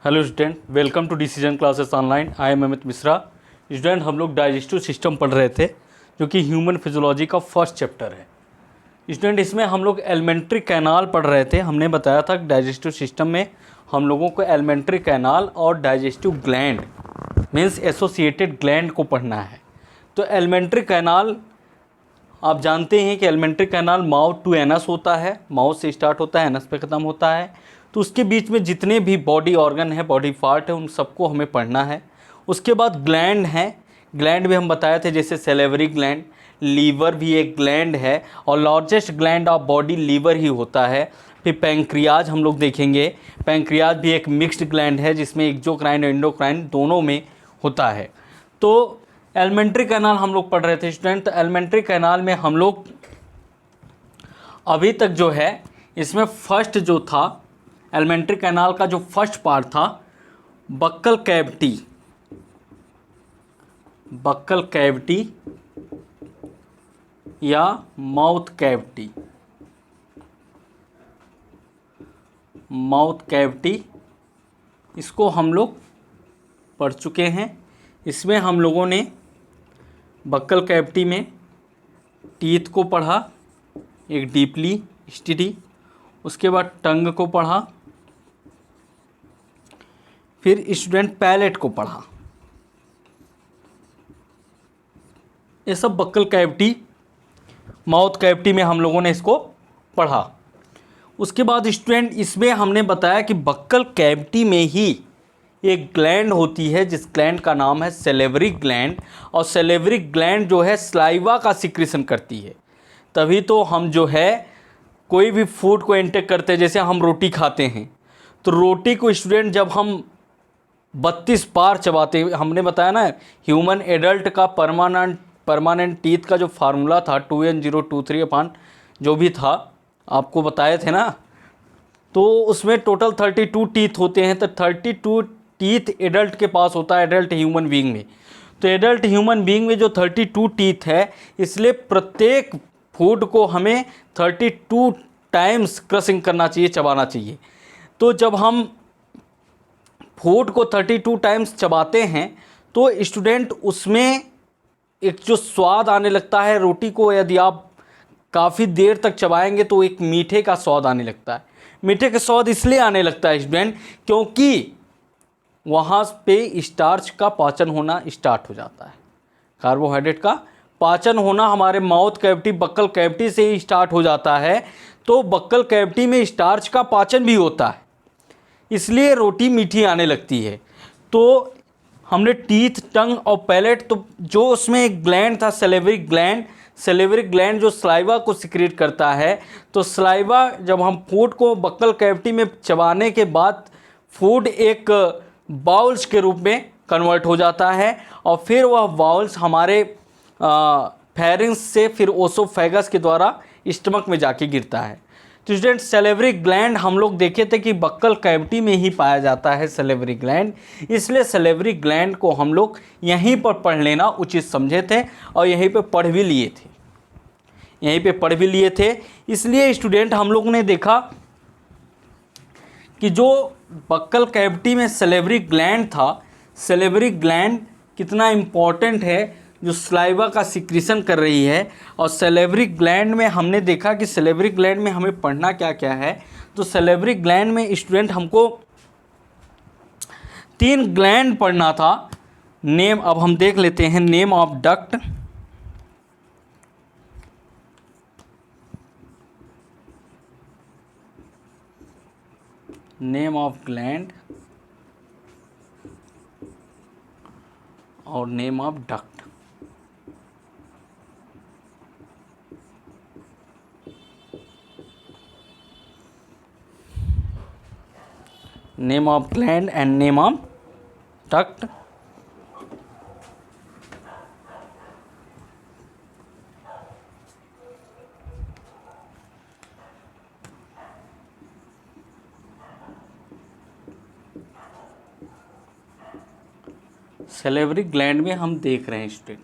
Hello student, welcome to decision classes online. I am Amit Mishra. Student, हम लोग digestive system पढ़ रहे थे जो कि ह्यूमन फिजियोलॉजी का फर्स्ट चैप्टर है। स्टूडेंट, इसमें हम लोग एलिमेंट्री कैनाल पढ़ रहे थे। हमने बताया था कि डाइजेस्टिव सिस्टम में हम लोगों को एलिमेंट्री कैनाल और digestive gland means associated gland को पढ़ना है। तो एलिमेंट्री कैनाल आप जानते हैं कि alimentary canal mouth to anus होता है, माउथ से स्टार्ट होता है, एनस पे ख़त्म होता है। तो उसके बीच में जितने भी बॉडी ऑर्गन है, बॉडी पार्ट है, उन सबको हमें पढ़ना है। उसके बाद ग्लैंड है। ग्लैंड भी हम बताए थे, जैसे सेलेवरी ग्लैंड, लीवर भी एक ग्लैंड है और largest gland of body liver ही होता है। फिर पैंक्रियाज हम लोग देखेंगे। पैंक्रियाज भी एक मिक्स्ड ग्लैंड है जिसमें एक्सोक्राइन और एंडोक्राइन दोनों में होता है। तो एलिमेंट्री कैनाल हम लोग पढ़ रहे थे स्टूडेंट। तो एलिमेंट्री कैनाल में हम लोग अभी तक जो है इसमें फर्स्ट जो था एलिमेंट्री कैनाल का जो फर्स्ट पार्ट था बक्कल कैविटी या माउथ कैविटी, इसको हम लोग पढ़ चुके हैं। इसमें हम लोगों ने बक्कल कैविटी में टीथ को पढ़ा एक डीपली स्टडी, उसके बाद टंग को पढ़ा, फिर स्टूडेंट पैलेट को पढ़ा। ये सब बक्कल कैविटी माउथ कैविटी में हम लोगों ने इसको पढ़ा। उसके बाद स्टूडेंट इसमें हमने बताया कि बक्कल कैविटी में ही एक ग्लैंड होती है जिस ग्लैंड का नाम है सेलेवरी ग्लैंड। और सेलेवरी ग्लैंड जो है स्लाइवा का सिक्रीशन करती है। तभी तो हम जो है कोई भी फूड को इंटेक करते हैं, जैसे हम रोटी खाते हैं तो रोटी को स्टूडेंट जब हम 32 बार चबाते हैं, हमने बताया ना ह्यूमन एडल्ट का परमानेंट टीथ का जो फार्मूला था 2n023 अपान जो भी था आपको बताए थे ना, तो उसमें टोटल 32 टीथ होते हैं। तो 32 टीथ एडल्ट के पास होता है, एडल्ट ह्यूमन बीइंग में। तो एडल्ट ह्यूमन बीइंग में जो 32 टीथ है, इसलिए प्रत्येक फूड को हमें 32 टाइम्स क्रशिंग करना चाहिए, चबाना चाहिए। तो जब हम फूड को 32 टाइम्स चबाते हैं तो स्टूडेंट उसमें एक जो स्वाद आने लगता है रोटी को, यदि आप काफ़ी देर तक चबाएंगे तो एक मीठे का स्वाद आने लगता है। मीठे का स्वाद इसलिए आने लगता है स्टूडेंट क्योंकि वहाँ पे स्टार्च का पाचन होना स्टार्ट हो जाता है। कार्बोहाइड्रेट का पाचन होना हमारे माउथ कैविटी बक्कल कैविटी से ही स्टार्ट हो जाता है। तो बक्कल कैविटी में स्टार्च का पाचन भी होता है, इसलिए रोटी मीठी आने लगती है। तो हमने टीथ, टंग और पैलेट, तो जो उसमें एक ग्लैंड था सेलेवरी ग्लैंड जो स्लाइवा को सिक्रेट करता है। तो स्लाइवा जब हम फूड को बक्कल कैविटी में चबाने के बाद फूड एक बाउल्स के रूप में कन्वर्ट हो जाता है और फिर वह बाउल्स हमारे फेरिंग्स से फिर ओसोफेगस के द्वारा स्टमक में जाके गिरता है। तो स्टूडेंट सेलेवरी ग्लैंड हम लोग देखे थे कि बक्कल कैविटी में ही पाया जाता है सेलेवरी ग्लैंड, इसलिए सेलेवरी ग्लैंड को हम लोग यहीं पर पढ़ लेना उचित समझे थे और यहीं पे पढ़ भी लिए थे। इसलिए स्टूडेंट हम लोग ने देखा कि जो बक्कल कैविटी में सेलेवरी ग्लैंड था, सेलेवरी ग्लैंड कितना इम्पॉर्टेंट है जो स्लाइवा का सिक्रीशन कर रही है। और सेलेवरी ग्लैंड में हमने देखा कि सेलेवरी ग्लैंड में हमें पढ़ना क्या क्या है। तो सेलेवरी ग्लैंड में स्टूडेंट हमको 3 ग्लैंड पढ़ना था। नेम अब हम देख लेते हैं। Name of duct, name of gland और name of duct. Name of gland and name of duct. Salivary gland में हम देख रहे हैं स्टूडेंट।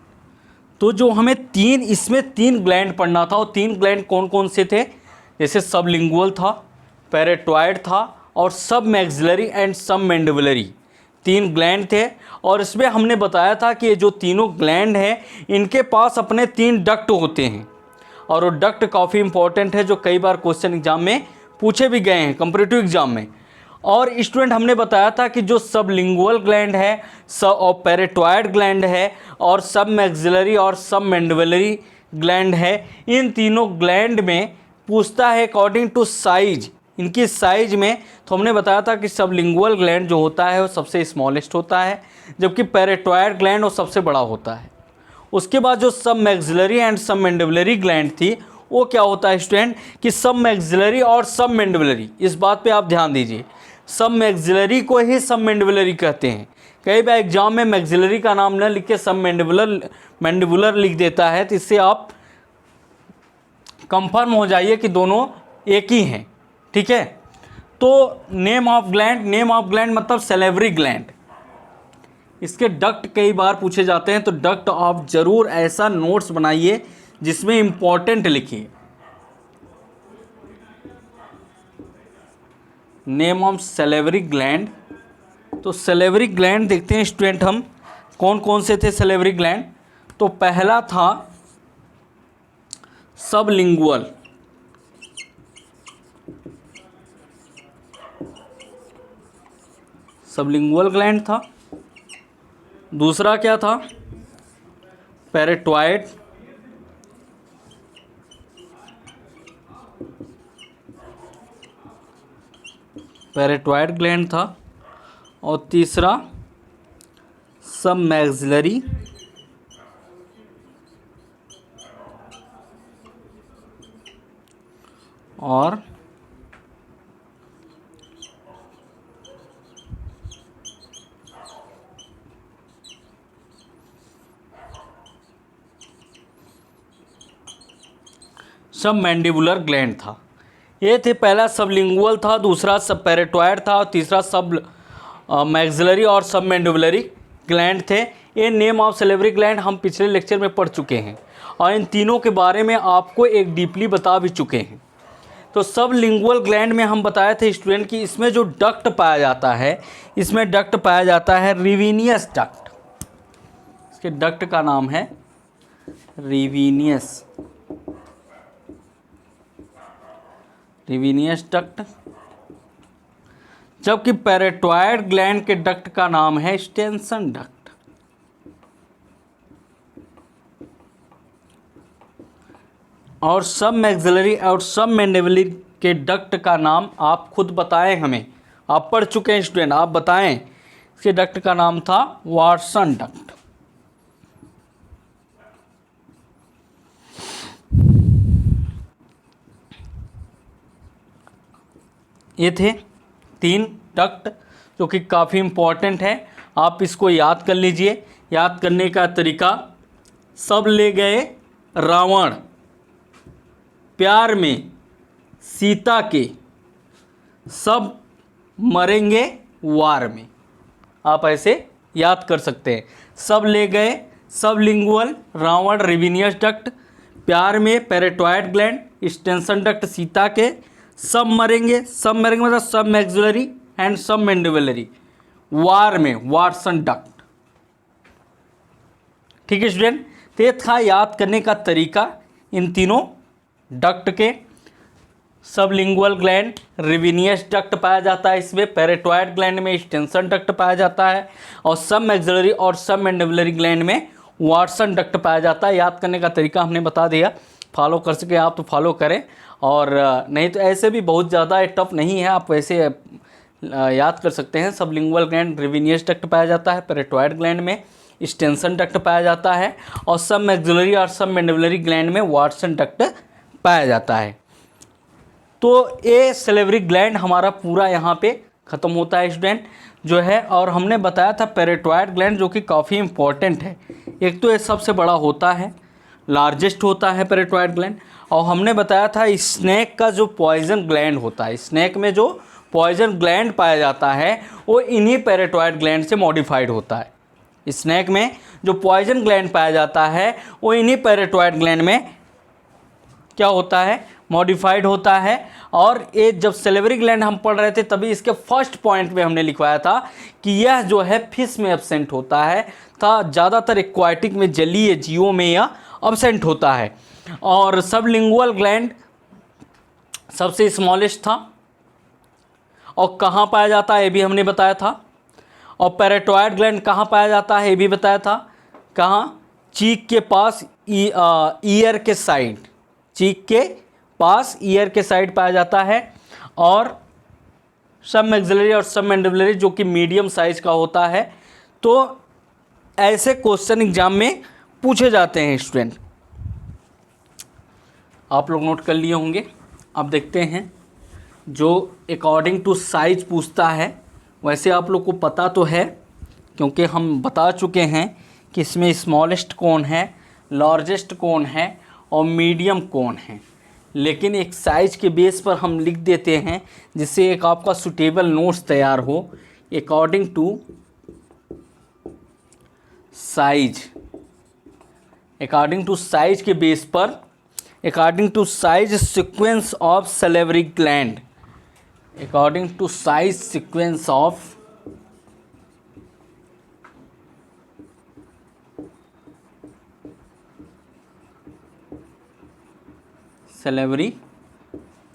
तो जो हमें इसमें 3 ग्लैंड पढ़ना था और 3 ग्लैंड कौन कौन से थे, जैसे सबलिंगुअल था, पैरेटॉइड था और सब मैक्सिलरी एंड सब मैंडिबुलरी, 3 ग्लैंड थे। और इसमें हमने बताया था कि ये जो तीनों ग्लैंड हैं इनके पास अपने 3 डक्ट होते हैं, और वो डक्ट काफ़ी इंपॉर्टेंट है जो कई बार क्वेश्चन एग्जाम में पूछे भी गए हैं कंपैरेटिव एग्जाम में। और स्टूडेंट हमने बताया था कि जो सबलिंगुअल ग्लैंड है, सब और पैरेटॉइड ग्लैंड है, और सब मैक्सिलरी और सब मैंडिबुलरी ग्लैंड है, इन तीनों ग्लैंड में पूछता है अकॉर्डिंग टू साइज, इनकी साइज में। तो हमने बताया था कि सबलिंगुअल ग्लैंड जो होता है वो सबसे स्मॉलेस्ट होता है, जबकि पैरेटॉइड ग्लैंड वो सबसे बड़ा होता है। उसके बाद जो सब मैक्सिलरी एंड सब मैंडिबुलरी ग्लैंड थी वो क्या होता है स्टूडेंट कि सब मैक्सिलरी और सब मैंडिबुलरी, इस बात पे आप ध्यान दीजिए, सब मैक्सिलरी को ही सब मैंडिबुलरी कहते हैं। कई बार एग्जाम में मैक्सिलरी का नाम न लिख के सब मैंडिबुलर लिख देता है, तो इससे आप कंफर्म हो जाइए कि दोनों एक ही हैं, ठीक है। तो नेम ऑफ ग्लैंड मतलब सैलिवरी ग्लैंड। इसके डक्ट कई बार पूछे जाते हैं, तो डक्ट आप जरूर ऐसा नोट्स बनाइए जिसमें इंपॉर्टेंट लिखिए। नेम ऑफ सैलिवरी ग्लैंड, तो सैलिवरी ग्लैंड देखते हैं स्टूडेंट हम कौन कौन से थे सैलिवरी ग्लैंड। तो पहला था सबलिंगुअल, सबलिंगुअल ग्लैंड था। दूसरा क्या था, पैरेटॉइड, पैरेटॉइड ग्लैंड था। और तीसरा सब मैक्सिलरी और सब मैंडिबुलर ग्लैंड था। ये थे, पहला सबलिंगुअल था, दूसरा सब पैरेटॉइड था, और तीसरा सब मैक्सिलरी और सब मैंडिबुलरी ग्लैंड थे। ये नेम ऑफ सैलिवरी ग्लैंड हम पिछले लेक्चर में पढ़ चुके हैं, और इन तीनों के बारे में आपको एक डीपली बता भी चुके हैं। तो सबलिंगुअल ग्लैंड में हम बताए थे स्टूडेंट कि इसमें जो डक्ट पाया जाता है, इसमें डक्ट पाया जाता है रिवीनियस डक्ट। इसके डक्ट का नाम है रिवीनियस डक्ट, जबकि पैरेटॉइड ग्लैंड के डक्ट का नाम है स्टेंसन डक्ट। और सब मैक्सिलरी और सब मैंडिबुलरी के डक्ट का नाम आप खुद बताएं हमें, आप पढ़ चुके हैं स्टूडेंट, आप बताएं। इसके डक्ट का नाम था वाटसन डक्ट। ये थे 3 डक्ट जो कि काफ़ी इम्पॉर्टेंट है, आप इसको याद कर लीजिए। याद करने का तरीका, सब ले गए रावण प्यार में सीता के, सब मरेंगे वार में। आप ऐसे याद कर सकते हैं। सब ले गए सबलिंगुअल रावण रिवीनियस डक्ट, प्यार में पैरेटॉइड ग्लैंड स्टेंसन डक्ट सीता के, सब मरेंगे मतलब सब मैक्सिलरी एंड सब मैंडिबुलरी, वार में वाटसन डक्ट। ठीक है स्टूडेंट, तो ये था याद करने का तरीका इन तीनों डक्ट के। सबलिंगुअल ग्लैंड रिवीनियस डक्ट पाया जाता है, इसमें पैरेटॉइड ग्लैंड में स्टेंसन डक्ट पाया जाता है, और सब मैक्सिलरी और सब मैंडिबुलरी ग्लैंड में वाटसन डक्ट पाया जाता है। याद करने का तरीका हमने बता दिया, फॉलो कर सके आप तो फॉलो करें, और नहीं तो ऐसे भी बहुत ज़्यादा टफ नहीं है, आप वैसे याद कर सकते हैं। सबलिंगुअल ग्लैंड रिवीनियस डक्ट पाया जाता है, पैरेटॉइड ग्लैंड में स्टेंसन डक्ट पाया जाता है, और सब मैक्सिलरी और सब मैंडिबुलरी ग्लैंड में वाटसन डक्ट पाया जाता है। तो ये सैलिवरी ग्लैंड हमारा पूरा यहाँ पे ख़त्म होता है स्टूडेंट जो है। और हमने बताया था पैरेटॉइड ग्लैंड जो कि काफ़ी इंपॉर्टेंट है। एक तो ये सबसे बड़ा होता है, लार्जेस्ट होता है पैरेटॉइड ग्लैंड, और हमने बताया था स्नेक का जो पॉइजन ग्लैंड होता है, स्नेक में जो पॉइजन ग्लैंड पाया जाता है वो इन्हीं पैरेटॉइड ग्लैंड से मॉडिफाइड होता है। स्नेक में जो पॉइजन ग्लैंड पाया जाता है वो इन्हीं पैरेटॉइड ग्लैंड में क्या होता है, मॉडिफाइड होता है। और ये जब सेलेवरी ग्लैंड हम पढ़ रहे थे तभी इसके फर्स्ट पॉइंट में हमने लिखवाया था कि यह जो है फिश में एब्सेंट होता है था, ज़्यादातर एक्वाटिक में, जलीय जीवों में यह एब्सेंट होता है। और सबलिंगुअल ग्लैंड सबसे स्मॉलेस्ट था और कहाँ पाया जाता है ये भी हमने बताया था। और पैराटॉयड ग्लैंड कहाँ पाया जाता है ये भी बताया था, कहाँ, चीक के पास, ईयर के साइड, चीक के पास ईयर के साइड पाया जाता है। और सब मैक्सिलरी और सब मैंडिबुलरी जो कि मीडियम साइज का होता है। तो ऐसे क्वेश्चन एग्जाम में पूछे जाते हैं स्टूडेंट, आप लोग नोट कर लिए होंगे। अब देखते हैं जो अकॉर्डिंग टू साइज पूछता है, वैसे आप लोग को पता तो है क्योंकि हम बता चुके हैं कि इसमें स्मॉलेस्ट कौन है, लार्जेस्ट कौन है और मीडियम कौन है। लेकिन एक साइज के बेस पर हम लिख देते हैं जिससे एक आपका सुटेबल नोट्स तैयार हो। According to size, according to size के बेस पर, according to size sequence of salivary gland, according to size sequence of salivary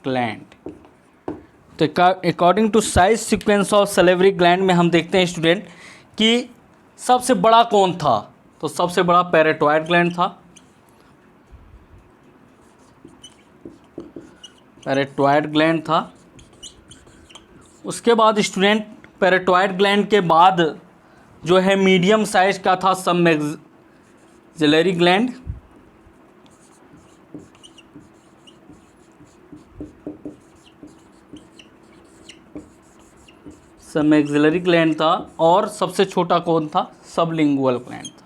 gland. तो according to size sequence of salivary gland में हम देखते हैं स्टूडेंट कि सबसे बड़ा कौन था, तो सबसे बड़ा पैराटॉयड ग्लैंड था, पैराटॉयड ग्लैंड था। उसके बाद स्टूडेंट पैराटॉयड ग्लैंड के बाद जो है मीडियम साइज का था सब मैक्सिलरी ग्लैंड, सब मैक्सिलरी ग्लैंड था। और सबसे छोटा कौन था, सबलिंगुअल ग्लैंड था।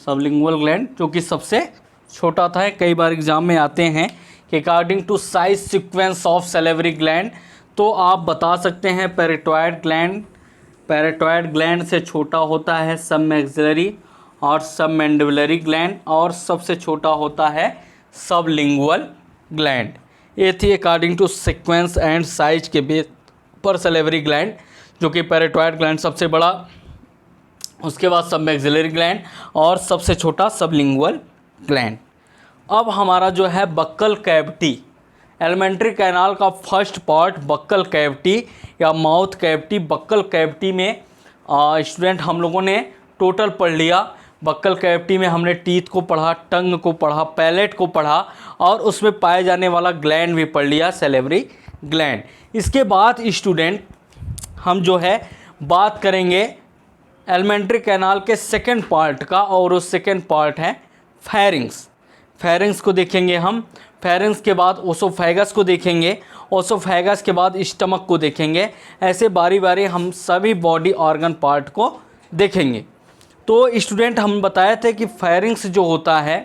सबलिंगुअल ग्लैंड जो कि सबसे छोटा था। कई बार एग्जाम में आते हैं कि according to size sequence of salivary gland, तो आप बता सकते हैं पैराटॉयड ग्लैंड, पैराटॉयड ग्लैंड से छोटा होता है सब मैक्सिलरी और सब मैंडिबुलरी ग्लैंड, और सबसे छोटा होता है सबलिंगुअल ग्लैंड। ये थी according to sequence and size के बेस पर सलेवरी ग्लैंड, जो कि पैराटॉयड ग्लैंड सबसे बड़ा, उसके बाद सब मैक्सिलरी ग्लैंड और सबसे छोटा सबलिंगुअल ग्लैंड। अब हमारा जो है बक्कल कैविटी, एलिमेंट्री कैनाल का फर्स्ट पार्ट बक्कल कैविटी या माउथ कैविटी। बक्कल कैविटी में स्टूडेंट हम लोगों ने टोटल पढ़ लिया। बक्कल कैविटी में हमने टीथ को पढ़ा, टंग को पढ़ा, पैलेट को पढ़ा और उसमें पाए जाने वाला ग्लैंड भी पढ़ लिया, सलेवरी ग्लैंड। इसके बाद स्टूडेंट हम जो है बात करेंगे एलिमेंट्री कैनाल के सेकंड पार्ट का, और उस सेकंड पार्ट है फेरिंग्स। फेरिंग्स को देखेंगे हम, फेरिंग्स के बाद ओसोफेगस को देखेंगे, ओसोफेगस के बाद स्टमक को देखेंगे। ऐसे बारी बारी हम सभी बॉडी ऑर्गन पार्ट को देखेंगे। तो स्टूडेंट हम बताए थे कि फेरिंग्स जो होता है,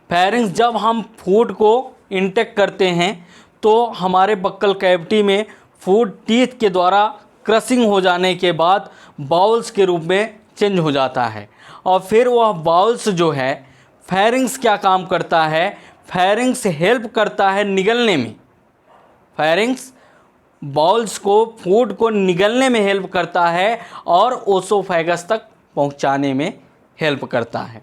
फेरिंग्स जब हम फूड को इंटेक करते हैं तो हमारे बक्कल कैविटी में फूड टीथ के द्वारा क्रशिंग हो जाने के बाद बाउल्स के रूप में चेंज हो जाता है। और फिर वह बाउल्स जो है, फेरिंग्स क्या काम करता है, फेरिंग्स हेल्प करता है निगलने में, फेरिंग्स बाउल्स को, फूड को निगलने में हेल्प करता है और ओसोफेगस तक पहुंचाने में हेल्प करता है।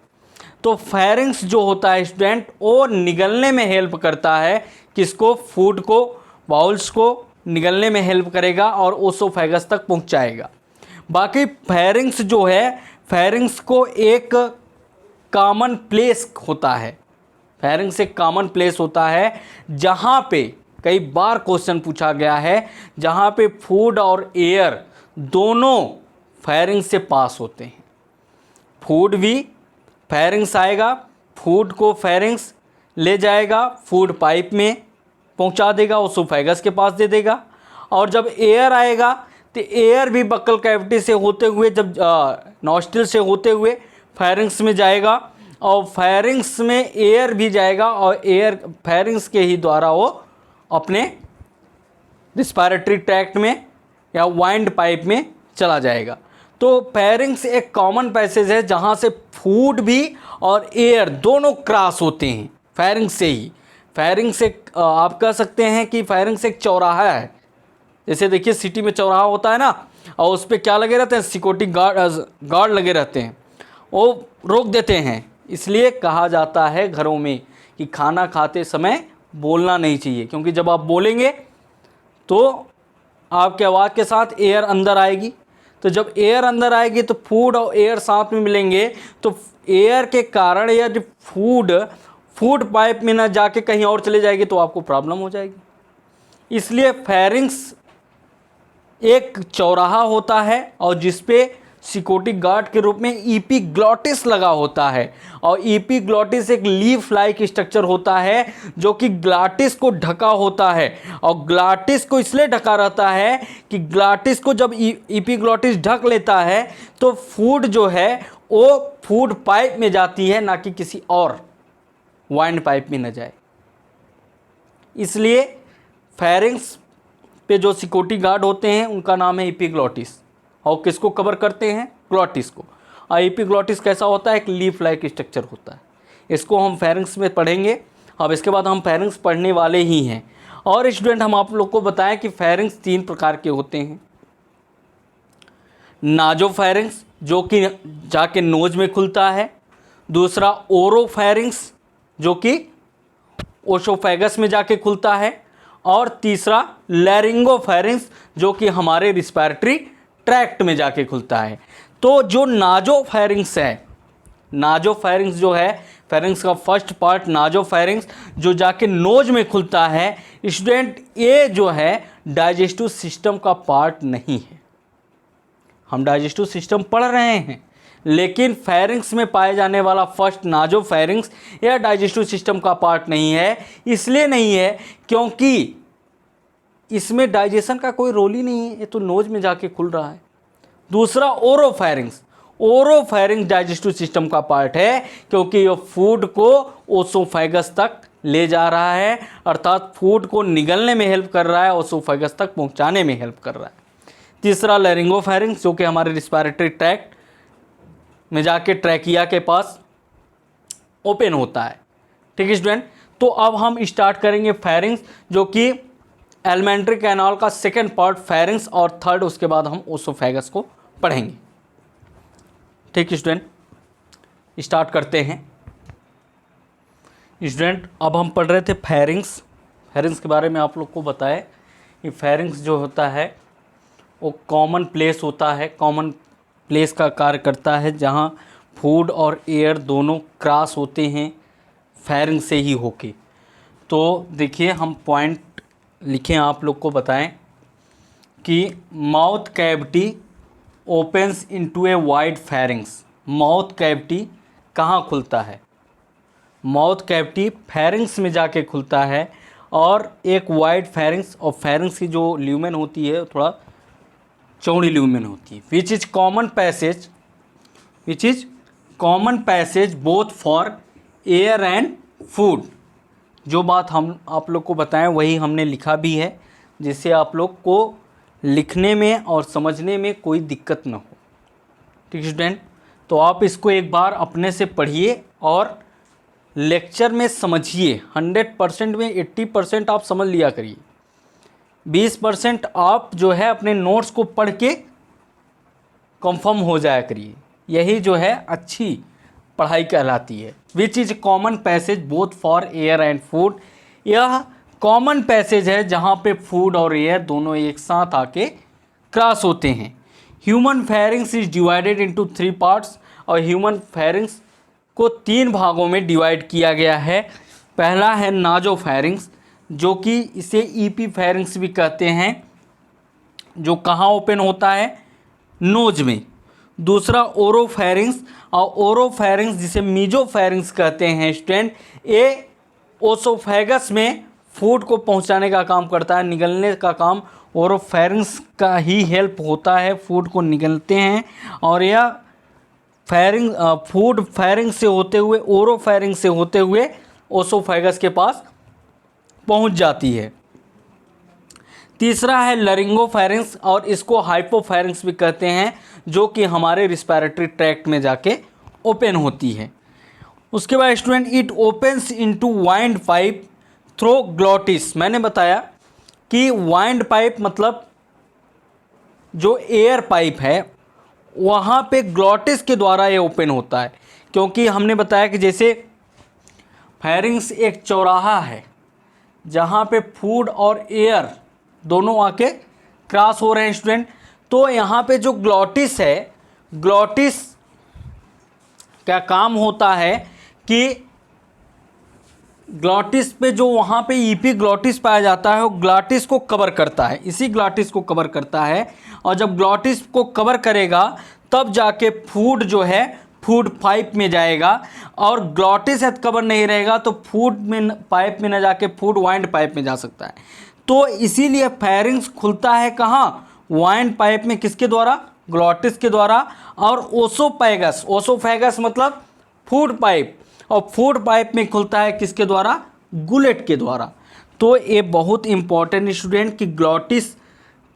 तो फेरिंग्स जो होता है स्टूडेंट, वो निगलने में हेल्प करता है, किसको, फूड को, बाउल्स को निगलने में हेल्प करेगा और ओसोफेगस तक पहुंचाएगा। बाकी फेरिंग्स जो है, फेरिंग्स को एक कॉमन प्लेस होता है, फेरिंग्स एक कॉमन प्लेस होता है जहाँ पे कई बार क्वेश्चन पूछा गया है, जहाँ पे फूड और एयर दोनों फेरिंग्स से पास होते हैं। फूड भी फेरिंग्स आएगा, फूड को फेरिंग्स ले जाएगा, फूड पाइप में पहुंचा देगा, ओसोफेगस के पास दे देगा। और जब एयर आएगा तो एयर भी बक्कल कैविटी से होते हुए, जब नॉस्ट्रिल से होते हुए फेरिंग्स में जाएगा, और फेरिंग्स में एयर भी जाएगा और एयर फेरिंग्स के ही द्वारा वो अपने रिस्पायरेटरी ट्रैक्ट में या वाइंड पाइप में चला जाएगा। तो फेरिंग्स एक कॉमन पैसेज है जहाँ से फूड भी और एयर दोनों क्रॉस होते हैं फेरिंग्स से ही। फेरिंग्स एक आप कह सकते हैं कि फेरिंग्स एक चौराहा है। जैसे देखिए सिटी में चौराहा होता है ना, और उस पर क्या लगे रहते हैं, सिक्योरिटी गार्ड लगे रहते हैं, वो रोक देते हैं। इसलिए कहा जाता है घरों में कि खाना खाते समय बोलना नहीं चाहिए, क्योंकि जब आप बोलेंगे तो आपके आवाज़ के साथ एयर अंदर आएगी। तो जब एयर अंदर आएगी तो फूड और एयर साथ में मिलेंगे, तो एयर के कारण या जो फूड पाइप में ना जाके कहीं और चले जाएगी तो आपको प्रॉब्लम हो जाएगी। इसलिए फेरिंग्स एक चौराहा होता है और जिसपे सिक्योरिटी गार्ड के रूप में एपिग्लॉटिस लगा होता है। और एपिग्लॉटिस एक लीफ लाइक स्ट्रक्चर होता है जो कि ग्लाटिस को ढका होता है। और ग्लाटिस को इसलिए ढका रहता है कि ग्लाटिस को जब एपिग्लॉटिस ढक लेता है तो फूड जो है वो फूड पाइप में जाती है, ना कि किसी और वाइंड पाइप में न जाए। इसलिए फेरिंग्स पे जो सिक्योरिटी गार्ड होते हैं उनका नाम है एपिग्लॉटिस, और किसको कवर करते हैं, ग्लॉटिस को। और एपिग्लॉटिस कैसा होता है, एक लीफ लाइक स्ट्रक्चर होता है। इसको हम फेरिंग्स में पढ़ेंगे। अब इसके बाद हम फेरिंग्स पढ़ने वाले ही हैं। और स्टूडेंट हम आप लोग को बताएं कि फेरिंग्स 3 प्रकार के होते हैं। नाजोफेरिंग्स जो कि जाके नोज में खुलता है, दूसरा ओरोफेरिंग्स जो कि ओसोफेगस में जाके खुलता है, और तीसरा लैरिंगोफेरिंग्स जो कि हमारे रिस्पायरेटरी ट्रैक्ट में जाके खुलता है। तो जो नाजोफेरिंग्स है, नाजोफेरिंग्स जो है, फेरिंग्स का फर्स्ट पार्ट नाजोफेरिंग्स जो जाके नोज में खुलता है, स्टूडेंट ये जो है डाइजेस्टिव सिस्टम का पार्ट नहीं है। हम डाइजेस्टिव सिस्टम पढ़ रहे हैं, लेकिन फेरिंग्स में पाए जाने वाला फर्स्ट नाजोफेरिंग्स यह डाइजेस्टिव सिस्टम का पार्ट नहीं है। इसलिए नहीं है क्योंकि इसमें डाइजेशन का कोई रोल ही नहीं है, ये तो नोज में जाके खुल रहा है। दूसरा ओरोफेरिंग्स, ओरोफेरिंग्स डाइजेस्टिव सिस्टम का पार्ट है क्योंकि ये फूड को ओसोफेगस तक ले जा रहा है, अर्थात फूड को निगलने में हेल्प कर रहा है, ओसोफेगस तक पहुंचाने में हेल्प कर रहा है। तीसरा लैरिंगोफेरिंग्स जो कि हमारे रिस्पायरेटरी ट्रैक्ट में जाके ट्रैकिया के पास ओपन होता है। ठीक है स्टूडेंट, तो अब हम स्टार्ट करेंगे फेरिंग्स जो कि एलिमेंट्री कैनाल का सेकंड पार्ट फेरिंग्स, और थर्ड उसके बाद हम ओसोफेगस को पढ़ेंगे। ठीक है स्टूडेंट, स्टार्ट करते हैं। स्टूडेंट अब हम पढ़ रहे थे फेरिंग्स। फेरिंग्स के बारे में आप लोग को बताएं कि फेरिंग्स जो होता है वो कॉमन प्लेस होता है, कॉमन प्लेस का कार्य करता है जहाँ फूड और एयर दोनों क्रॉस होते हैं फेरिंग से ही होके। तो देखिए हम पॉइंट लिखें, आप लोग को बताएं कि mouth cavity opens into a wide pharynx. Mouth cavity कहाँ खुलता है, माउथ कैविटी फेरिंग्स में जाके खुलता है, और एक वाइड फेरिंग्स, और फेरिंग्स की जो ल्यूमेन होती है थोड़ा चौड़ी ल्यूमेन होती है, which is common passage both for air and food. जो बात हम आप लोग को बताएं वही हमने लिखा भी है, जिससे आप लोग को लिखने में और समझने में कोई दिक्कत ना हो। ठीक है स्टूडेंट, तो आप इसको एक बार अपने से पढ़िए और लेक्चर में समझिए। 100% में 80% आप समझ लिया करिए, 20% आप जो है अपने नोट्स को पढ़ के कंफर्म हो जाया करिए। यही जो है अच्छी पढ़ाई कहलाती है। Which is common passage both for air and food. यह कॉमन पैसेज है जहाँ पे फूड और एयर दोनों एक साथ आके क्रॉस होते हैं। Human pharynx is divided into 3 parts, और ह्यूमन फेरिंग्स को 3 भागों में डिवाइड किया गया है। पहला है नाजोफेरिंग्स जो कि इसे ईपीफेरिंग्स भी कहते हैं, जो कहाँ ओपन होता है, नोज में। दूसरा ओरोफेरिंग्स, और ओरोफेरिंग्स जिसे मीजोफेरिंग्स कहते हैं स्टूडेंट, ये ओसोफेगस में फूड को पहुंचाने का काम करता है, निगलने का काम ओरोफेरिंग्स का ही हेल्प होता है, फूड को निगलते हैं। और यह फूड फेरिंग से होते हुए, ओरोफेरिंग से होते हुए ओसोफेगस के पास पहुंच जाती है। तीसरा है लरिंगोफेरेंस, और इसको हाइपोफेरेंस भी कहते हैं, जो कि हमारे रिस्पिरेटरी ट्रैक्ट में जाके ओपन होती है। उसके बाद student, it opens into wind pipe through glottis. मैंने बताया कि वाइंड पाइप मतलब जो एयर पाइप है वहाँ पे ग्लॉटिस के द्वारा ये ओपन होता है, क्योंकि हमने बताया कि जैसे फेरिंग्स एक चौराहा है जहाँ पे फूड और एयर दोनों आके क्रॉस हो रहे हैं स्टूडेंट। तो यहाँ पे जो ग्लॉटिस है, ग्लॉटिस का काम होता है कि ग्लॉटिस पे जो वहाँ पे ईपी ग्लॉटिस पाया जाता है वो ग्लॉटिस को कवर करता है, इसी ग्लॉटिस को कवर करता है। और जब ग्लॉटिस को कवर करेगा तब जाके फूड जो है फूड पाइप में जाएगा, और ग्लॉटिस यदि कवर नहीं रहेगा तो फूड में पाइप में न जाके फूड वाइंड पाइप में जा सकता है। तो इसीलिए फेरिंग्स खुलता है कहाँ? वाइंड पाइप में। किसके द्वारा? ग्लॉटिस के द्वारा। और ओसोफेगस, ओसोफेगस मतलब फूड पाइप, और फूड पाइप में खुलता है किसके द्वारा? गुलेट के द्वारा। तो ये बहुत इंपॉर्टेंट स्टूडेंट कि ग्लॉटिस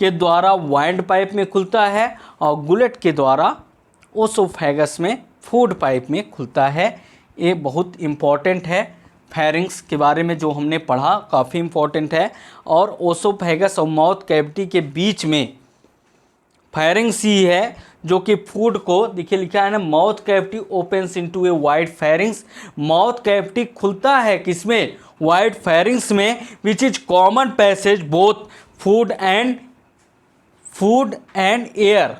के द्वारा वाइंड पाइप में खुलता है और गुलेट के द्वारा ओसोफेगस में फूड पाइप में खुलता है। ये बहुत इम्पॉर्टेंट है, फेरिंग्स के बारे में जो हमने पढ़ा काफ़ी इम्पॉर्टेंट है। और ओसोफेगस और माउथ कैविटी के बीच में फेरिंग्स ही है जो कि फूड को, देखिए लिखा है ना, mouth cavity opens into a wide pharynx. Mouth cavity खुलता है किसमें? वाइड फेरिंग्स में, which is common passage both food and air.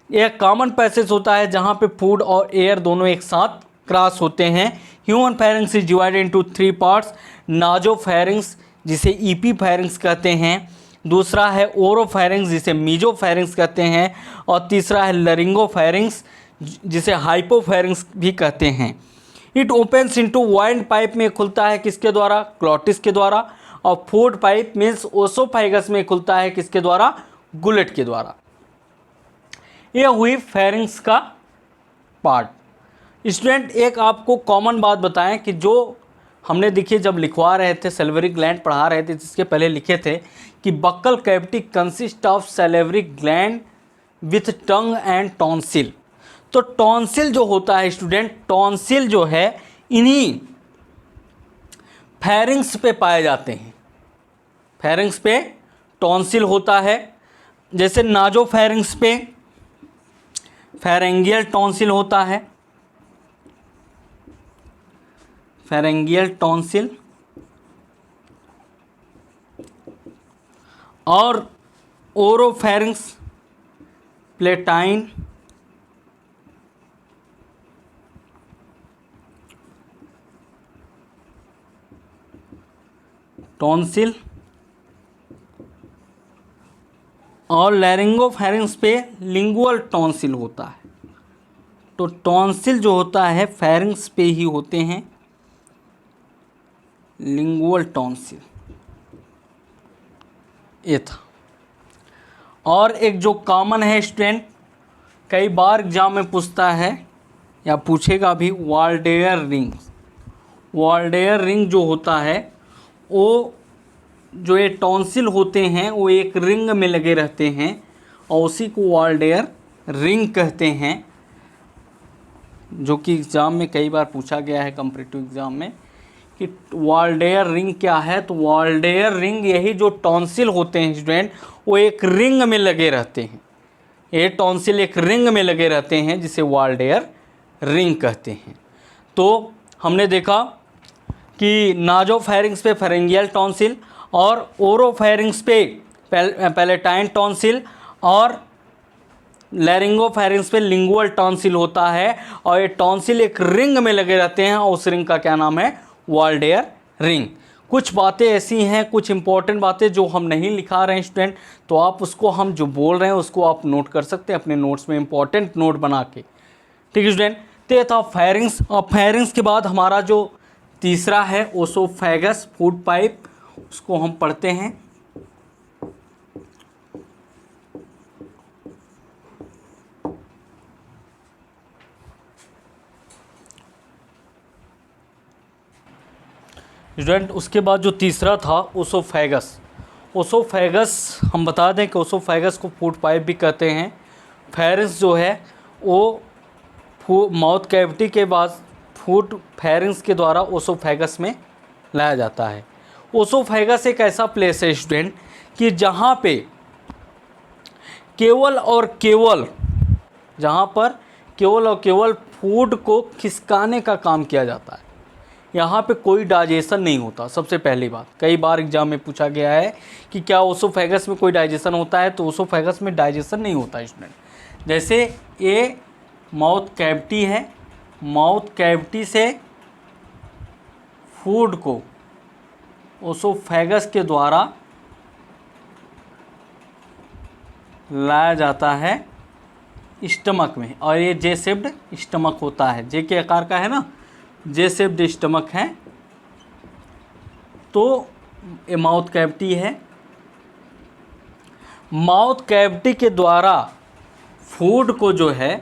यह कॉमन पैसेज होता है जहाँ पे फूड और एयर दोनों एक साथ क्रॉस होते हैं। Human pharynx is divided into 3 parts. Nasopharynx जिसे ईपी फेरिंग्स कहते हैं, दूसरा है ओरोफेरिंग्स जिसे मीजोफेरिंग्स कहते हैं, और तीसरा है लरिंगोफेरिंग्स जिसे हाइपोफेरिंग्स भी कहते हैं। It opens into wind pipe में खुलता है किसके द्वारा? ग्लॉटिस के द्वारा। और फूड पाइप मीन्स ओसोफेगस में खुलता है किसके द्वारा? गुलेट के द्वारा। यह हुई फेरिंग्स का पार्ट। स्टूडेंट एक आपको कॉमन बात बताएं कि जो हमने देखिए जब लिखवा रहे थे, सैलिवरी ग्लैंड पढ़ा रहे थे, जिसके पहले लिखे थे कि buccal cavity consist of salivary gland with tongue and tonsil. तो टॉन्सिल जो होता है स्टूडेंट, टॉन्सिल जो है इन्हीं फेरिंग्स पे पाए जाते हैं। फेरिंग्स पे टॉन्सिल होता है। जैसे नाजोफेरिंग्स पे फेरेंगियल टॉन्सिल होता है, फेरेंगियल टॉन्सिल। और ओरोफेरिंग्स प्लेटाइन टॉन्सिल, और लैरिंगोफेरिंग्स पे लिंगुअल टॉन्सिल होता है। तो टॉन्सिल जो होता है फेरिंग्स पे ही होते हैं, लिंगुअल टॉन्सिल ये था। और एक जो कॉमन है स्टूडेंट, कई बार एग्जाम में पूछता है या पूछेगा भी, वाल्डेयर रिंग। वाल्डेयर रिंग जो होता है वो, जो ये टॉन्सिल होते हैं वो एक रिंग में लगे रहते हैं और उसी को वाल्डेयर रिंग कहते हैं, जो कि एग्ज़ाम में कई बार पूछा गया है कॉम्पिटिटिव एग्ज़ाम में कि वाल्डेयर रिंग क्या है। तो वाल्डेयर रिंग यही जो टॉन्सिल होते हैं स्टूडेंट, वो एक रिंग में लगे रहते हैं। ये टॉन्सिल एक रिंग में लगे रहते हैं जिसे वाल्डेयर रिंग कहते हैं। तो हमने देखा कि नाजोफेरिंग्स पे फेरेंगियल टॉन्सिल, और ओरोफेरिंग्स पे पैलेटाइन टॉन्सिल, और लैरिंगोफेरिंग्स पे लिंगुअल टॉन्सिल होता है। और ये टॉन्सिल एक रिंग में लगे रहते हैं और उस रिंग का क्या नाम है? Waldeyer ring. कुछ बातें ऐसी हैं, कुछ इंपॉर्टेंट बातें जो हम नहीं लिखा रहे हैं स्टूडेंट, तो आप उसको, हम जो बोल रहे हैं उसको आप नोट कर सकते हैं अपने नोट्स में, इंपॉर्टेंट नोट बना के। ठीक है स्टूडेंट, तो ये था फेरिंग्स। और फेरिंग्स के बाद हमारा जो तीसरा है ओसोफेगस फूड पाइप, उसको हम पढ़ते हैं। स्टूडेंट उसके बाद जो तीसरा था ओसोफेगस, ओसोफेगस, हम बता दें कि ओसोफेगस को फूड पाइप भी कहते हैं। फेरिंक्स जो है वो माउथ कैविटी के बाद फूड फेरिंक्स के द्वारा ओसोफेगस में लाया जाता है। ओसोफेगस एक ऐसा प्लेस है स्टूडेंट कि जहाँ पे केवल और केवल फूड को खिसकाने का काम किया जाता है। यहाँ पे कोई डाइजेशन नहीं होता। सबसे पहली बात, कई बार एग्जाम में पूछा गया है कि क्या ओसोफेगस में कोई डाइजेशन होता है, तो ओसोफेगस में डाइजेशन नहीं होता स्टूडेंट। जैसे ये माउथ कैविटी है, माउथ कैविटी से फूड को ओसोफेगस के द्वारा लाया जाता है स्टमक में, और ये जे शेप्ड स्टमक होता है, जे के आकार का है ना, जे शेप्ड स्टमक है। तो ये माउथ कैविटी है। माउथ कैविटी के द्वारा फूड को जो है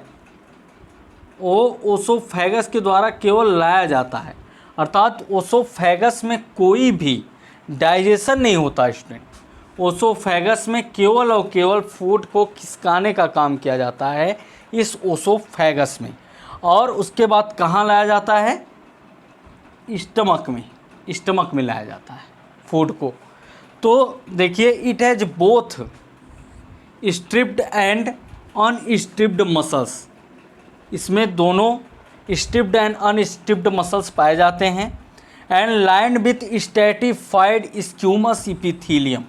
वो ओसोफेगस के द्वारा केवल लाया जाता है, अर्थात ओसोफेगस में कोई भी डाइजेशन नहीं होता स्टूडेंट। ओसोफेगस में केवल और केवल फूड को खिसकाने का काम किया जाता है इस ओसोफेगस में, और उसके बाद कहाँ लाया जाता है, स्टमक में लाया जाता है फूड को। तो देखिए, it has both striped and unstriped muscles, इसमें दोनों स्ट्रिप्ड एंड अनस्ट्रिप्ड मसल्स पाए जाते हैं। And lined with stratified squamous epithelium,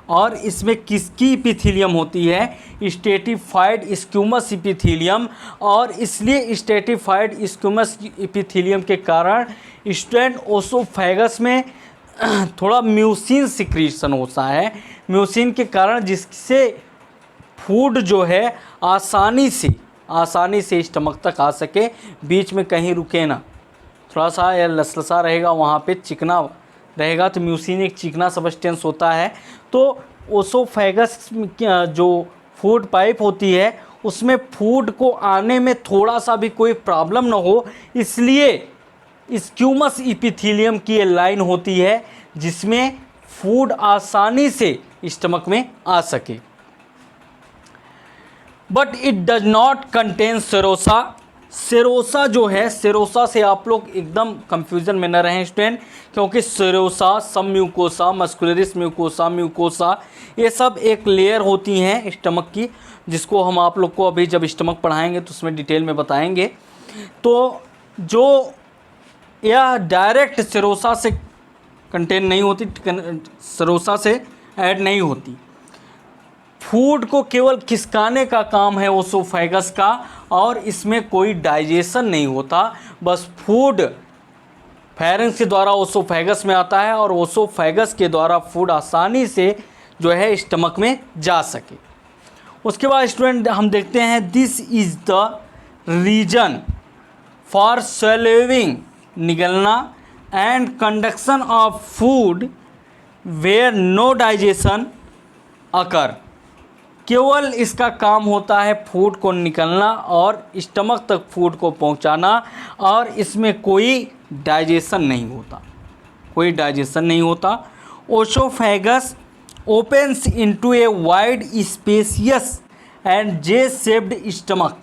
और इसमें किसकी इपिथीलियम होती है, स्ट्रैटिफाइड स्क्यूमस इपिथीलियम। और इसलिए स्ट्रैटिफाइड स्क्यूमस इपिथीलियम के कारण स्टूडेंट ओसोफेगस में थोड़ा म्यूसिन सिक्रीशन होता है, म्यूसिन के कारण, जिससे फूड जो है आसानी से स्टमक तक आ सके, बीच में कहीं रुके ना। थोड़ा सा या लसलसा रहेगा, वहाँ पे चिकना रहेगा, तो म्यूसिन एक चिकना सबस्टेंस होता है। तो ओसोफेगस जो फूड पाइप होती है उसमें फूड को आने में थोड़ा सा भी कोई प्रॉब्लम ना हो, इसलिए स्क्यूमस इपिथीलियम की ये लाइन होती है जिसमें फूड आसानी से स्टमक में आ सके। But it does not contain serosa. Serosa जो है, सेरोसा से आप लोग एकदम कंफ्यूजन में न रहें स्टूडेंट, क्योंकि सेरोसा, सब म्यूकोसा, मस्कुलरिस म्यूकोसा, ये सब एक लेयर होती हैं स्टमक की, जिसको हम आप लोग को अभी जब स्टमक पढ़ाएंगे तो उसमें डिटेल में बताएंगे। तो जो यह डायरेक्ट सेरोसा से कंटेन नहीं होती, सेरोसा से ऐड नहीं होती। फूड को केवल खिसकाने का काम है ओसोफेगस का, और इसमें कोई डाइजेशन नहीं होता। बस फूड फेरिंक्स के द्वारा ओसोफेगस में आता है, और ओसोफेगस के द्वारा फूड आसानी से जो है स्टमक में जा सके। उसके बाद स्टूडेंट हम देखते हैं, this is the reason for swallowing, निगलना, and conduction of food where no digestion occur. केवल इसका काम होता है फूड को निकलना और स्टमक तक फूड को पहुंचाना, और इसमें कोई डाइजेशन नहीं होता, oesophagus opens into a wide spacious and J shaped stomach.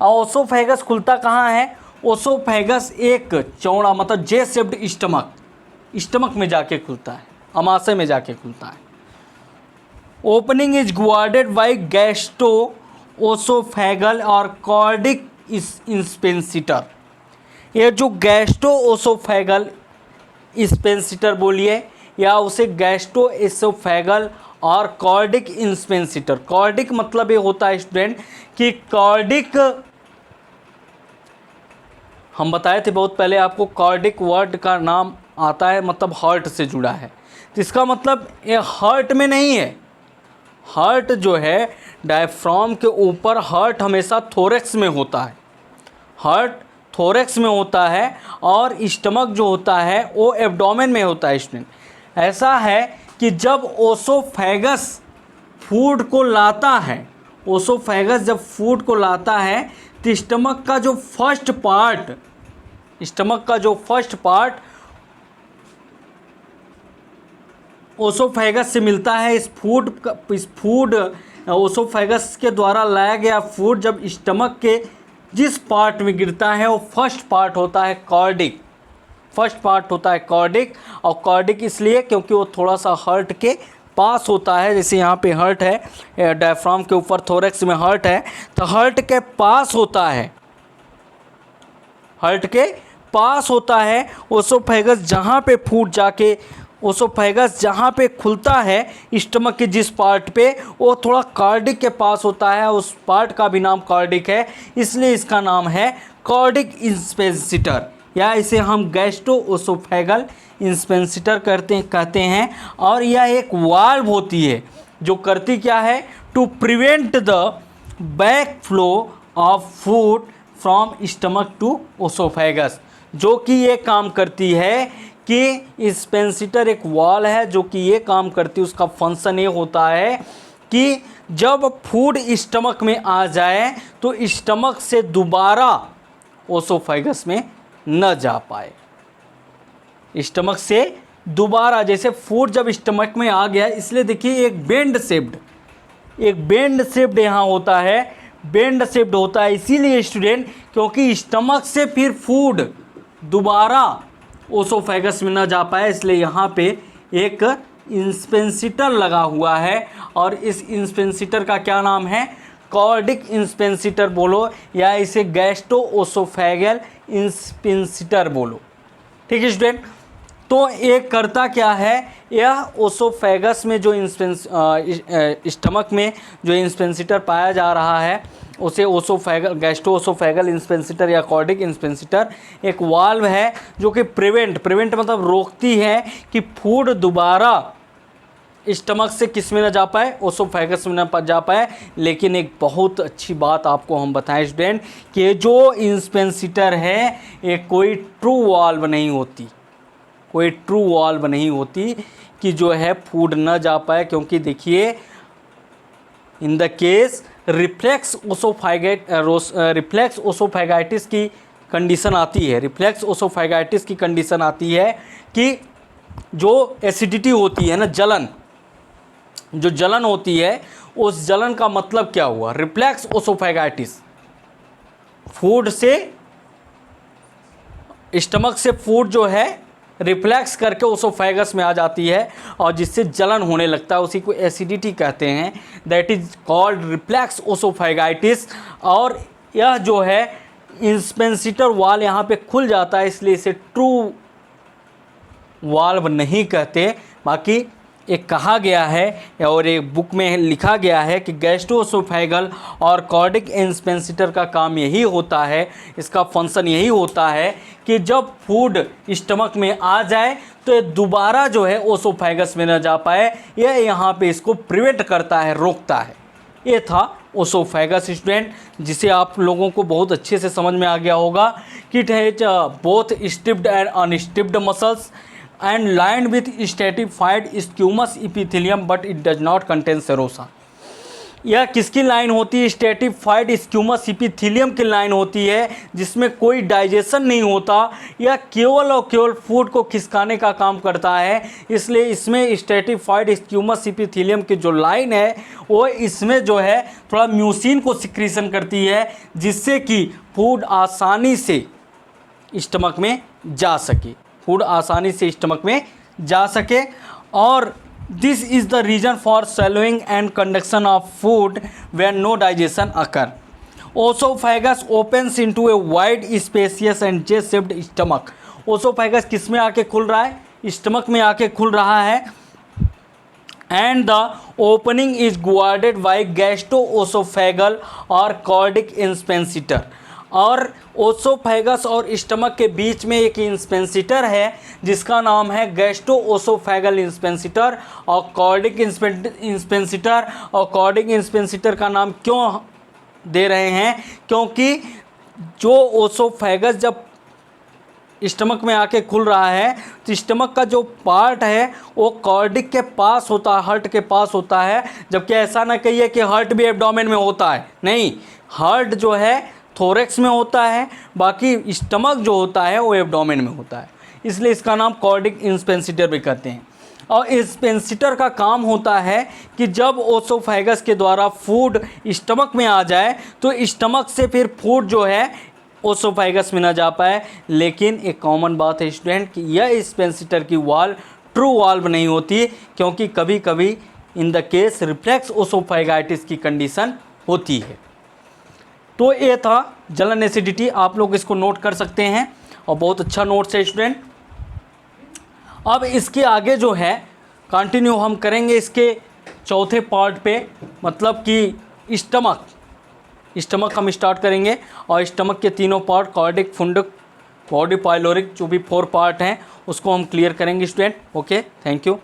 Oesophagus खुलता कहाँ है, ओसोफेगस एक चौड़ा, मतलब जे शेप्ड स्टमक में जाके खुलता है, अमाशय में जाके खुलता है। Opening is guarded by gastro oesophageal और कॉर्डिक इंस्पेंसिटर। ये जो गैस्ट्रो ओसोफेगल इंस्पेंसिटर बोलिए, या उसे गैस्ट्रो एसोफेगल और कॉर्डिक इंस्पेंसिटर। कॉर्डिक मतलब ये होता है स्टूडेंट कि कॉर्डिक, हम बताए थे बहुत पहले आपको, कॉर्डिक वर्ड का नाम आता है, मतलब हार्ट से जुड़ा है। तो इसका मतलब ये हार्ट में नहीं है। हार्ट जो है डायफ्राम के ऊपर, हार्ट हमेशा थोरेक्स में होता है, हार्ट थोरेक्स में होता है, और स्टमक जो होता है वो एब्डोमेन में होता है स्टूडेंट। ऐसा है कि जब ओसोफेगस फूड को लाता है, ओसोफेगस जब फूड को लाता है, तो स्टमक का जो फर्स्ट पार्ट ओसोफेगस से मिलता है। इस फूड ओसोफेगस के द्वारा लाया गया फूड जब स्टमक के जिस पार्ट में गिरता है वो फर्स्ट पार्ट होता है कॉर्डिक। फर्स्ट पार्ट होता है कॉर्डिक, और कॉर्डिक इसलिए क्योंकि वो थोड़ा सा हार्ट के पास होता है। जैसे यहाँ पे हार्ट है, डायफ्राम के ऊपर थोरैक्स में हार्ट है, तो हार्ट के पास होता है, हार्ट के पास होता है ओसोफेगस। जहाँ पे फूड जाके ओसोफेगस जहाँ पे खुलता है स्टमक के जिस पार्ट पे, वो थोड़ा कार्डिक के पास होता है। उस पार्ट का भी नाम कार्डिक है, इसलिए इसका नाम है कार्डिक इंस्पेंसिटर, या इसे हम गैस्ट्रो ओसोफेगल इंस्पेंसिटर कहते हैं। और यह एक वाल्व होती है जो करती क्या है, to prevent the back flow of food from stomach to oesophagus, जो कि ये काम करती है कि इंस्पेंसिटर एक वॉल है जो कि ये काम करती है। उसका फंक्शन ये होता है कि जब फूड स्टमक में आ जाए तो स्टमक से दोबारा ओसोफेगस में न जा पाए। स्टमक से दोबारा, जैसे फूड जब स्टमक में आ गया, इसलिए देखिए एक बेंड शेप्ड यहाँ होता है, बेंड शेप्ड होता है इसीलिए स्टूडेंट, क्योंकि स्टमक से फिर फूड दोबारा ओसोफेगस में न जा पाए, इसलिए यहाँ पे एक इंस्पेंसिटर लगा हुआ है। और इस इंस्पेंसिटर का क्या नाम है, कार्डिक इंस्पेंसिटर बोलो, या इसे गैस्ट्रो ओसोफेगल इंस्पेंसिटर बोलो। ठीक है स्टूडेंट। तो ये करता क्या है, यह ओसोफेगस में जो स्टमक में जो इंस्पेंसिटर पाया जा रहा है उसे ओसोफेगल, गैस्ट्रो ओसोफेगल इंस्पेंसिटर या कार्डिक इंस्पेंसिटर एक वाल्व है जो कि प्रिवेंट मतलब रोकती है कि फूड दोबारा स्टमक से किस में ना जा पाए, ओसोफेगस में ना जा पाए। लेकिन एक बहुत अच्छी बात आपको हम बताएं स्टूडेंट कि जो इंस्पेंसिटर है ये कोई ट्रू वाल्व नहीं होती, कोई ट्रू वाल्व नहीं होती कि जो है फूड न जा पाए। क्योंकि देखिए इन द केस रिफ्लेक्स ओसोफेगाइटिस की कंडीशन आती है, रिफ्लेक्स ओसोफेगाइटिस की कंडीशन आती है कि जो एसिडिटी होती है ना, जो जलन होती है, उस जलन का मतलब क्या हुआ, रिफ्लेक्स ओसोफेगाइटिस। फूड से स्टमक से फूड जो है रिफ्लेक्स करके ओसोफेगस में आ जाती है और जिससे जलन होने लगता है, उसी को एसिडिटी कहते हैं। That is called reflex oesophagitis. और यह जो है इंस्पेंसिटर वाल यहाँ पे खुल जाता है, इसलिए इसे ट्रू वाल्व नहीं कहते। बाकी एक कहा गया है और एक बुक में लिखा गया है कि गैस्ट्रो ओसोफेगल और कार्डिक इंस्पेंसिटर का काम यही होता है, इसका फंक्शन यही होता है कि जब फूड स्टमक में आ जाए तो ये दोबारा जो है ओसोफेगस में न जा पाए, यह यहाँ पे इसको प्रिवेंट करता है, रोकता है। ये था ओसोफेगस स्टूडेंट, जिसे आप लोगों को बहुत अच्छे से समझ में आ गया होगा कि it has both striped and unstriped muscles and lined with stratified squamous epithelium but it does not contain serosa। यह किसकी लाइन होती है, स्ट्रेटिफाइड स्क्यूमस इपीथीलियम की लाइन होती है जिसमें कोई डाइजेशन नहीं होता, यह केवल और केवल फूड को खिसकाने का काम करता है। इसलिए इसमें स्ट्रेटिफाइड स्क्यूमस इपीथीलियम की जो लाइन है वो इसमें जो है थोड़ा म्यूसिन को सिक्रीशन करती है, जिससे कि फूड आसानी से स्टमक में जा सके, फूड आसानी से स्टमक में जा सके। और this is the reason for swallowing and conduction of food when no digestion occur. Oesophagus opens into a wide spacious and J-shaped stomach. Oesophagus किस में आके खुल रहा है, स्टमक में आके खुल रहा है। And the opening is guarded by gastro oesophageal और कार्डिक इंस्पेंसिटर। और ओसोफेगस और स्टमक के बीच में एक इंस्पेंसिटर है जिसका नाम है गैस्ट्रो ओसोफेगल इंस्पेंसिटर और कार्डिक इंस्पेंसिटर। और कार्डिक इंस्पेंसिटर का नाम क्यों दे रहे हैं, क्योंकि जो ओसोफेगस जब स्टमक में आके खुल रहा है तो स्टमक का जो पार्ट है वो कार्डिक के पास होता है, हार्ट के पास होता है। जबकि ऐसा ना कहिए कि हार्ट भी एब्डोमेन में होता है, नहीं, हार्ट जो है थोरैक्स में होता है, बाकी स्टमक जो होता है वो एब्डोमेन में होता है, इसलिए इसका नाम कार्डिक इंस्पेंसिटर भी कहते हैं। और स्पेंसिटर का काम होता है कि जब ओसोफेगस के द्वारा फूड स्टमक में आ जाए तो स्टमक से फिर फूड जो है ओसोफेगस में ना जा पाए। लेकिन एक कॉमन बात है स्टूडेंट कि यह स्पेंसिटर की वाल्व ट्रू वाल्व नहीं होती, क्योंकि कभी कभी इन द केस रिफ्लेक्स ओसोफेगाइटिस की कंडीशन होती है। तो ये था जलन एसिडिटी, आप लोग इसको नोट कर सकते हैं और बहुत अच्छा नोट्स है स्टूडेंट। अब इसके आगे जो है कंटिन्यू हम करेंगे इसके चौथे पार्ट पे, मतलब कि स्टमक हम स्टार्ट करेंगे और स्टमक के तीनों पार्ट कार्डिक, फुंडक, बॉडी पाइलोरिक, जो भी 4 पार्ट हैं उसको हम क्लियर करेंगे स्टूडेंट। Okay, thank you.